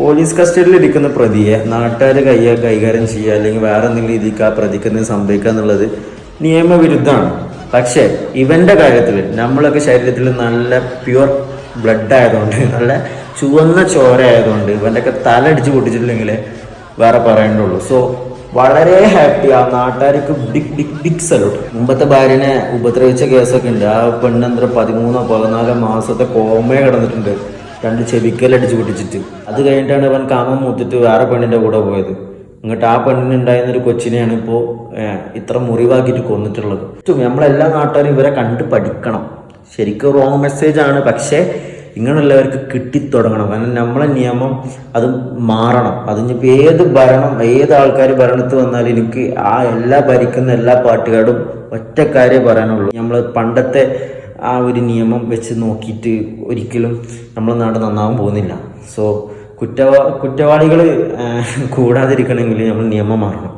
Police കസ്റ്റഡിയിൽ ഇരിക്കുന്ന പ്രതിയെ നാട്ടുകാർ കൈകാര്യം ചെയ്യുക അല്ലെങ്കിൽ വേറെ എന്തെങ്കിലും രീതിക്ക് ആ പ്രതിക്ക് എന്തെങ്കിലും സംഭവിക്കുക എന്നുള്ളത് നിയമവിരുദ്ധമാണ്. പക്ഷേ ഇവൻ്റെ കാര്യത്തിൽ നമ്മളൊക്കെ ശരീരത്തിൽ നല്ല പ്യുവർ ബ്ലഡ് ആയതുകൊണ്ട്, നല്ല ചുവന്ന ചോര ആയതുകൊണ്ട് ഇവൻ്റെയൊക്കെ തല അടിച്ച് പൊട്ടിച്ചിട്ടില്ലെങ്കിൽ വേറെ പറയേണ്ടുള്ളൂ. സോ വളരെ ഹാപ്പി. ആ നാട്ടുകാർക്ക് ബിഗ് ബിഗ് ബിഗ് സല്യൂട്ട്. മുമ്പത്തെ ഭാര്യനെ ഉപദ്രവിച്ച കേസൊക്കെ ഉണ്ട്. ആ പെണ്ണെന്തര 13-14 മാസത്തെ കോമയെ കിടന്നിട്ടുണ്ട്, 2 ചെവിക്കലടിച്ച് പൊട്ടിച്ചിട്ട്. അത് കഴിഞ്ഞിട്ടാണ് ഇവൻ കാമം മൂത്തിട്ട് വേറെ പെണ്ണിൻ്റെ കൂടെ പോയത്. എന്നിട്ട് ആ പെണ്ണിനുണ്ടായിരുന്നൊരു കൊച്ചിനെയാണ് ഇപ്പോൾ ഇത്ര മുറിവാക്കിയിട്ട് കൊന്നിട്ടുള്ളത്. നമ്മളെല്ലാ നാട്ടുകാരും ഇവരെ കണ്ട് പഠിക്കണം. ശരിക്കും റോങ് മെസ്സേജാണ്, പക്ഷേ ഇങ്ങനെയുള്ളവർക്ക് കിട്ടിത്തുടങ്ങണം. കാരണം നമ്മളെ നിയമം അത് മാറണം. അതിനിപ്പോൾ ഏത് ആൾക്കാർ ഭരണത്ത് വന്നാലും എനിക്ക് എല്ലാ ഭരിക്കുന്ന എല്ലാ പാർട്ടിക്കാരും ഒറ്റ കാര്യം പറയാനുള്ളൂ. നമ്മൾ പണ്ടത്തെ ആ ഒരു നിയമം വെച്ച് നോക്കിയിട്ട് ഒരിക്കലും നമ്മളെ നാട് നന്നാവാൻ പോകുന്നില്ല. സോ കുറ്റവാളികൾ കൂടാതിരിക്കണമെങ്കിൽ നമ്മൾ നിയമം മാറണം.